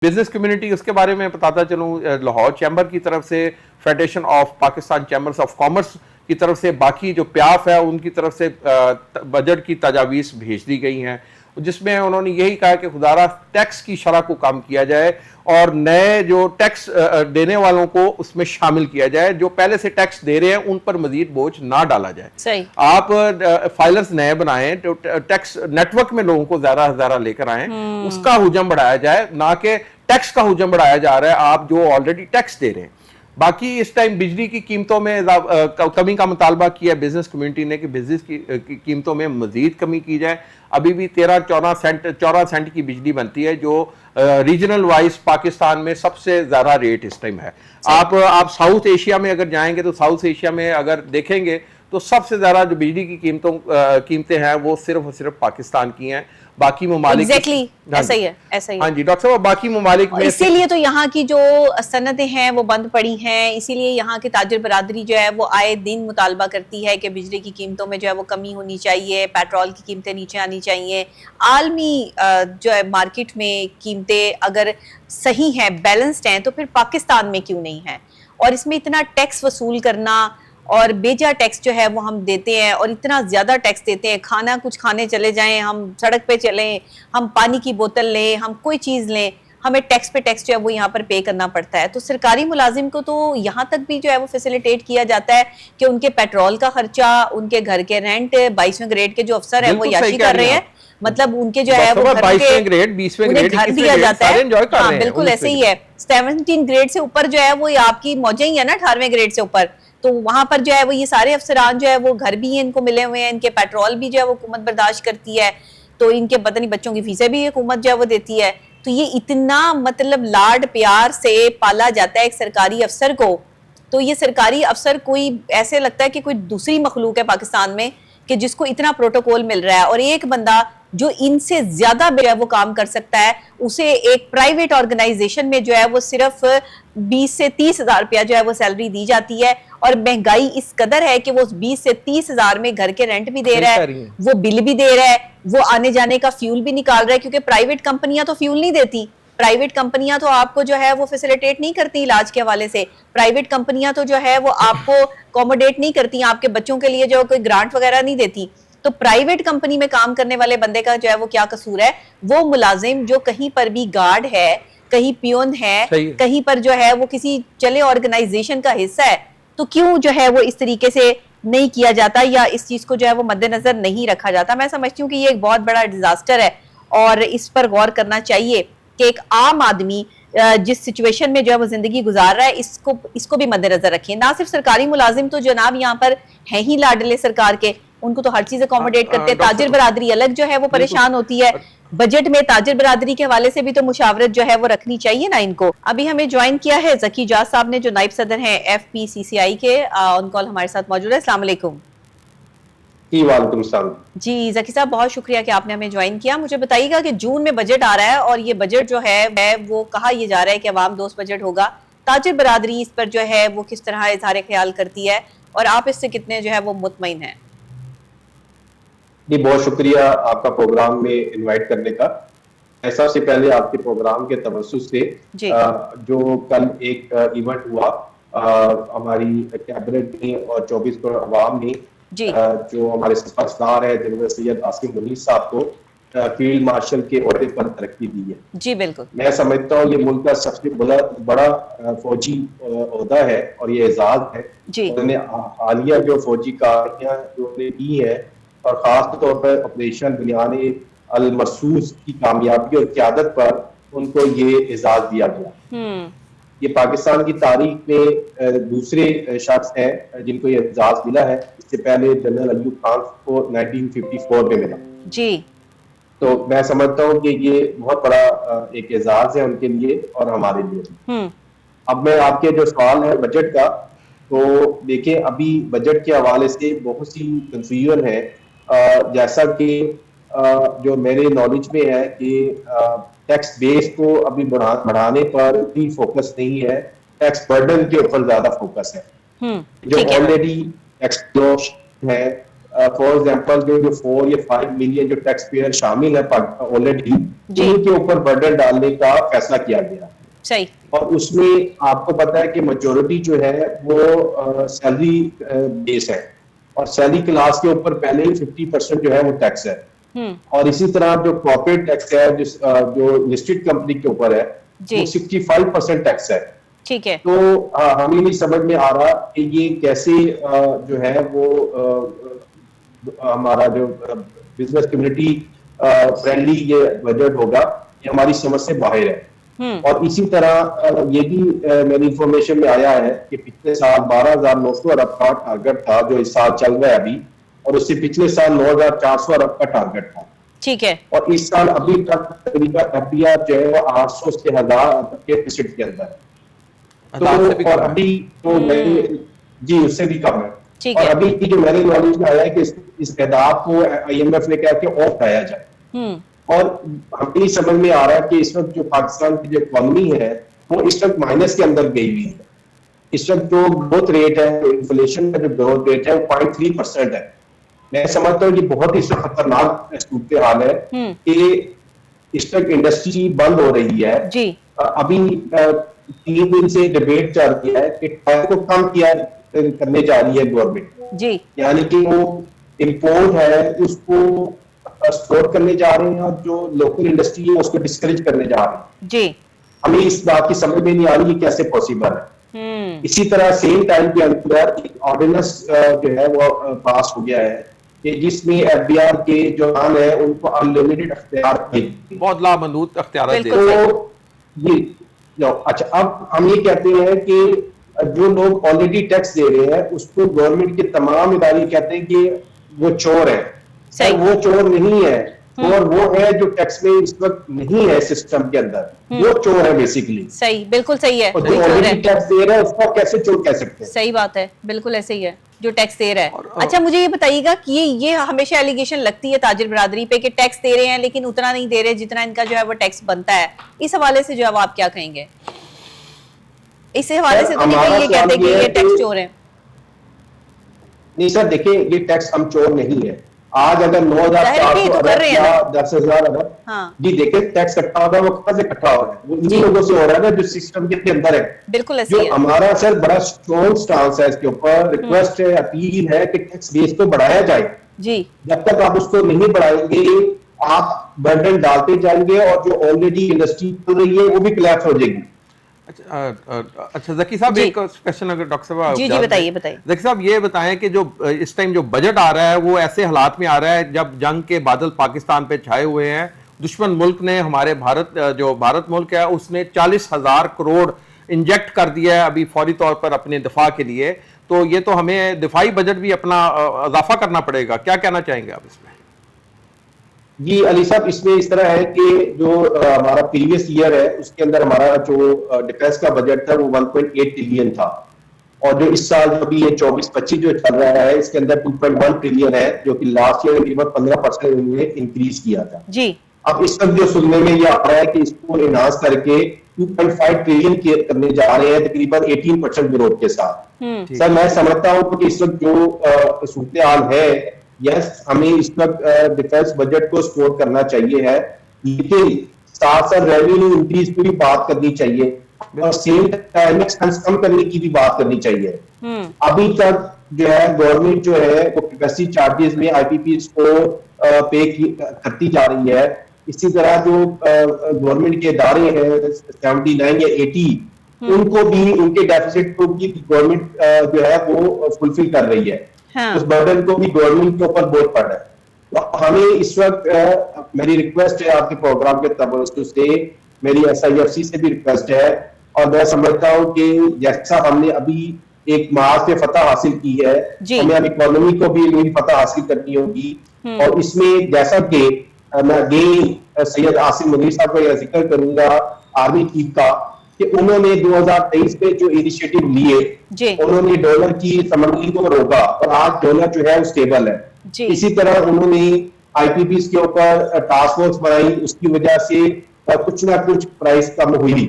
Business community, उसके बारे में बताता चलूँ, लाहौर चैम्बर की तरफ से, federation of Pakistan chambers of commerce की तरफ से, बाकी जो प्याफ है उनकी तरफ से बजट की तजावीज़ भेज दी गई हैं, जिसमें उन्होंने यही कहा कि खुदारा टैक्स की शरह को कम किया जाए और नए जो टैक्स देने वालों को उसमें शामिल किया जाए, जो पहले से टैक्स दे रहे हैं उन पर मजीद बोझ ना डाला जाए। सही। आप फाइलर्स नए बनाएं, तो टैक्स नेटवर्क में लोगों को ज्यादा लेकर आए, उसका हुजम बढ़ाया जाए, ना कि टैक्स का हुजम बढ़ाया जा रहा है आप जो ऑलरेडी टैक्स दे रहे हैं। बाकी इस टाइम बिजली की कीमतों में कमी का मुतालबा किया बिजनेस कम्युनिटी ने कि बिजनेस की कीमतों में मजीद कमी की जाए। अभी भी 13-14 सेंट की बिजली बनती है, जो रीजनल वाइज पाकिस्तान में सबसे ज्यादा रेट इस टाइम है। आप साउथ एशिया में अगर जाएंगे तो साउथ एशिया में अगर देखेंगे तो सबसे ज्यादा जो बिजली की कीमतें हैं वो सिर्फ और सिर्फ पाकिस्तान की हैं। बाकी ममालिक ऐसा ही है। हाँ जी डॉक्टर साहब, बाकी ममालिक में इसीलिए तो यहाँ की जो सनतें हैं वो बंद पड़ी हैं, इसीलिए यहाँ की ताजिर बरादरी जो है वो आए दिन मुतालबा करती है कि बिजली की कीमतों में जो है वो कमी होनी चाहिए, पेट्रोल की कीमतें नीचे आनी चाहिए। आलमी जो है मार्केट में कीमतें अगर सही हैं, बैलेंस्ड हैं, तो फिर पाकिस्तान में क्यों नहीं है? और इसमें इतना टैक्स वसूल करना और बेजा टैक्स जो है वो हम देते हैं, और इतना ज्यादा टैक्स देते हैं। खाना कुछ खाने चले जाएं, हम सड़क पे चलें, हम पानी की बोतल लें, हम कोई चीज लें, हमें टैक्स पे टैक्स जो है वो यहाँ पर पे करना पड़ता है। तो सरकारी मुलाजिम को तो यहाँ तक भी जो है वो फैसिलिटेट किया जाता है कि उनके पेट्रोल का खर्चा, उनके घर के रेंट, 22वें ग्रेड के जो अफसर है वो याशी कर रहे हैं, मतलब उनके जो है वो घर घर दिया जाता है। हाँ बिल्कुल ऐसे ही है। 17 ग्रेड से ऊपर जो है वो आपकी मौजें ही है ना, 18वें ग्रेड से ऊपर, तो वहां पर जो है वो ये सारे अफसरान जो है वो घर भी इनको मिले हुए हैं, इनके पेट्रोल भी जो है वो हुकूमत बर्दाश्त करती है, तो इनके पता नहीं बच्चों की फीसें भी हुकूमत जो है वो देती है। तो ये इतना मतलब लाड प्यार से पाला जाता है एक सरकारी अफसर को, तो ये सरकारी अफसर कोई ऐसे लगता है कि कोई दूसरी मखलूक है पाकिस्तान में कि जिसको इतना प्रोटोकॉल मिल रहा है, और एक बंदा जो इनसे ज्यादा जो है वो काम कर सकता है, उसे एक प्राइवेट ऑर्गेनाइजेशन में जो है वो सिर्फ 20 से 30 हजार रुपया जो है वो सैलरी दी जाती है, और महंगाई इस कदर है कि वो 20 से 30 हजार में घर के रेंट भी दे रहा है, वो बिल भी दे रहा है, वो आने जाने का फ्यूल भी निकाल रहा है, क्योंकि प्राइवेट कंपनियां तो फ्यूल नहीं देती, प्राइवेट कंपनियां तो आपको जो है वो फैसिलिटेट नहीं करती इलाज के हवाले से, प्राइवेट कंपनियां तो जो है वो आपको अकोमोडेट नहीं करती, आपके बच्चों के लिए जो कोई ग्रांट वगैरह नहीं देती। तो प्राइवेट कंपनी में काम करने वाले बंदे का जो है वो क्या कसूर है? वो मुलाजिम जो कहीं पर भी गार्ड है, कहीं पियोन है, कहीं पर जो है वो किसी चले ऑर्गेनाइजेशन का हिस्सा है, तो क्यों जो है वो इस तरीके से नहीं किया जाता, या इस चीज को जो है वो मद्देनजर नहीं रखा जाता? मैं समझती हूँ कि ये एक बहुत बड़ा डिजास्टर है, और इस पर गौर करना चाहिए कि एक आम आदमी जिस सिचुएशन में जो है वो जिंदगी गुजार रहा है, इसको भी मद्देनजर रखें। ना सिर्फ सरकारी मुलाजिम तो जनाब यहाँ पर है ही लाडले सरकार के, उनको तो हर चीज अकोमोडेट करते हैं, ताजिर बरादरी अलग जो है वो परेशान होती है। बजट में ताजिर बरादरी के हवाले से भी तो मुशावरत जो है वो रखनी चाहिए ना इनको। अभी हमें ज्वाइन किया है जकी जाज साहब ने, जो नाइब सदर हैं FPCCI के, ऑन कॉल हमारे साथ मौजूद है। अस्सलाम वालेकुम। जी जकी साहब, बहुत शुक्रिया कि आपने हमें ज्वाइन किया। मुझे बताइएगा कि जून में बजट आ रहा है, और ये बजट जो है वो कहा यह जा रहा है कि अवाम दोस्त बजट होगा, ताजिर बरादरी इस पर जो है वो किस तरह इजहार ख्याल करती है, और आप इससे कितने जो है वो मुतमईन हैं? जी बहुत शुक्रिया आपका प्रोग्राम में इनवाइट करने का। सबसे पहले आपके प्रोग्राम के तवज्जुह से जो कल एक इवेंट हुआ हमारी कैबिनेट में और 24 करोड़ अवाम ने, जो हमारे सफरसदार है जनरल सैयद आसिम मुनीर साहब को फील्ड मार्शल के ओहदे पर तरक्की दी है। जी बिल्कुल, मैं समझता हूँ ये मुल्क का सबसे बड़ा फौजी ओहदा है और ये एजाज है। उन्होंने हालिया जो फौजी कार्रवाइयां जो की है, और खास तौर पर ऑपरेशन बुनियाने अल मरसूस की कामयाबी और क़यादत पर उनको ये एजाज दिया गया। ये पाकिस्तान की तारीख में दूसरे शख्स हैं जिनको ये एजाज मिला है। इससे पहले जनरल अयूब खान को 1954 में मिला। जी, तो मैं समझता हूँ कि ये बहुत बड़ा एक एजाज है उनके लिए और हमारे लिए। अब मैं आपके जो सवाल है बजट का, तो देखिए अभी बजट के हवाले से बहुत सी कंफ्यूजन है। जैसा कि जो मेरे नॉलेज में है कि टैक्स बेस को अभी बढ़ाने पर भी फोकस नहीं है, टैक्स बर्डन के ऊपर ज्यादा फोकस है। जो ऑलरेडी टैक्स है फॉर एग्जांपल जो 4 या 5 मिलियन जो टैक्स पेयर शामिल है ऑलरेडी, जी। उनके ऊपर बर्डन डालने का फैसला किया गया। सही। और उसमें आपको पता है कि मेजोरिटी जो है वो सैलरी बेस है, और सैलरी क्लास के ऊपर पहले ही 50% जो है वो टैक्स है। और इसी तरह जो कॉर्पोरेट टैक्स है जो लिस्टेड कंपनी के ऊपर है वो 65% टैक्स है। ठीक है। तो हमें नहीं समझ में आ रहा कि ये कैसे जो है वो हमारा जो बिजनेस कम्युनिटी फ्रेंडली ये बजट होगा, ये हमारी समझ से बाहर है। और इसी तरह ये भी मेरी इंफॉर्मेशन में आया है कि पिछले साल 12,900 अरब का टारगेट था जो इस साल चल रहा है अभी, और उससे पिछले साल 9,400 अरब का टारगेट था। ठीक है। और इस साल अभी तक तकरीबन एफडीआर जो है 800 से 1000 के डिफिसिट के अंदर। तो और अभी तो जी उससे भी कम है। और अभी की जो मेरे नॉलेज में आया है कि इस तादाद को IMF ने कहा कि और बढ़ाया जाए। और हमें नहीं समझ में आ रहा है कि इस वक्त जो पाकिस्तान की जो इकोनॉमी है वो इस वक्त माइनस के अंदर गई हुई है। इस वक्त जो ग्रोथ रेट है, इन्फ्लेशन का जो ग्रोथ रेट है वो 0.3% है। मैं समझता हूँ कि बहुत ही खतरनाक सूरत हाल है कि इस वक्त इंडस्ट्री बंद हो रही है। जी। अभी 3 दिन से डिबेट चल रही है कि टैक्स को कम किया करने जा रही है गवर्नमेंट। जी। यानी कि वो इम्पोर्ट है उसको स्टोर करने जा रहे हैं, और जो लोकल इंडस्ट्री है उसको डिस्करेज करने जा रहे हैं। जी। हमें इस बात की समझ में नहीं आ रही कि कैसे पॉसिबल है। इसी तरह सेम टाइम के अंदर एक ऑर्डिनेंस जो है वो पास हो गया है कि जिसमें एफडीआर के जो नाम है उनको अनलिमिटेड अख्तियार बहुत लामहदूद अख्तियार दे। तो ये अच्छा, अब हम ये कहते हैं कि जो लोग ऑलरेडी टैक्स दे रहे हैं उसको गवर्नमेंट के तमाम इदारे कहते हैं कि वो चोर है। वो चोर नहीं है, और वो है जो टैक्स में इस वक्त नहीं है सिस्टम के अंदर, वो चोर है बेसिकली। सही, बिल्कुल सही है। और जो ऑलरेडी टैक्स दे रहा है उसको कैसे चोर कह सकते हैं? सही बात है, बिल्कुल ऐसे ही है जो टैक्स दे रहा है। अच्छा, मुझे ये बताइएगा कि ये हमेशा एलिगेशन लगती है ताजिर बरादरी पे कि टैक्स दे रहे हैं लेकिन उतना नहीं दे रहे जितना इनका जो है वो टैक्स बनता है। इस हवाले से जो है आप क्या कहेंगे? इस हवाले से तो नहीं कहीं ये कहते कि ये टैक्स चोर है? नहीं सर, देखिए ये टैक्स हम चोर नहीं है। आज अगर 9,400 अरब या 10,000 अरब, जी देखिए टैक्स इकट्ठा होगा वो कहां से इकट्ठा हो रहा है? वो इन्हीं लोगों से हो रहा है ना जो सिस्टम के अंदर है। बिल्कुल ऐसे ही है। हमारा सर बड़ा स्ट्रॉन्ग स्टांस है इसके ऊपर, रिक्वेस्ट है, अपील है कि टैक्स बेस को बढ़ाया जाए। जी। जब तक आप उसको नहीं बढ़ाएंगे आप बर्डन डालते जाएंगे और जो ऑलरेडी इंडस्ट्री चल रही है वो भी कोलैप्स हो जाएगी। अच्छा जकी साहब, एक क्वेश्चन अगर डॉक्टर साहब जी बताइए। जकी साहब ये बताएं कि जो इस टाइम जो बजट आ रहा है वो ऐसे हालात में आ रहा है जब जंग के बादल पाकिस्तान पे छाए हुए हैं। दुश्मन मुल्क ने हमारे भारत मुल्क है उसने 40,000 करोड़ इंजेक्ट कर दिया है अभी फौरी तौर पर अपने दिफा के लिए। तो ये तो हमें दिफाई बजट भी अपना इजाफा करना पड़ेगा। क्या कहना चाहेंगे आप इसमें? जी अली साहब, इसमें इस तरह है कि जो हमारा प्रीवियस ईयर है उसके अंदर हमारा जो डिफेंस का बजट था वो 1.8 ट्रिलियन था, और जो इस साल जो अभी ये 24-25 जो चल रहा है इसके अंदर 2.1 ट्रिलियन है, जो कि लास्ट ईयर तकरीबन 15% उन्होंने इंक्रीज किया था। जी। अब इस वक्त जो सुनने में ये आ रहा है कि इसको इनहांस करके 2.5 ट्रिलियन करने जा रहे हैं तकरीबन 18% ग्रोथ के साथ। सर मैं समझता हूँ कि इस वक्त जो सूरत हाल है, यस हमें इस वक्त डिफेंस बजट को सपोर्ट करना चाहिए है, लेकिन साथ साथ रेवेन्यू इंक्रीज की भी बात करनी चाहिए और सेम टाइम एक्सपेंस कम करने की भी बात करनी चाहिए। अभी तक जो है गवर्नमेंट जो है वो कैपेसिटी चार्जेस में IPPs को पे करती जा रही है। इसी तरह जो गवर्नमेंट के इदारे हैं 79 या 80 उनको भी, उनके डेफिसिट को भी गवर्नमेंट जो है वो फुलफिल कर रही है। हाँ। उस बर्डन को भी गवर्नमेंट के ऊपर बोझ पड़ रहा है। तो हमें इस वक्त मेरी रिक्वेस्ट है आपके प्रोग्राम के तवज्जो से, मेरी SIFC से भी रिक्वेस्ट है, और मैं समझता हूँ कि जैसा हमने अभी एक मार्च से फतह हासिल की है, हमें अब इकोनॉमी को भी फतह हासिल करनी होगी। और इसमें जैसा कि मैं अगेन सैयद आसिम मुनीर साहब का यह जिक्र करूंगा आर्मी चीफ का, कि उन्होंने 2023 में जो इनिशिएटिव लिए, उन्होंने डॉलर की समंदरी को रोका और आज डॉलर जो है वो स्टेबल है। इसी तरह उन्होंने IPPs के ऊपर टास्क फोर्स बनाई, उसकी वजह से कुछ ना कुछ प्राइस कम हुई।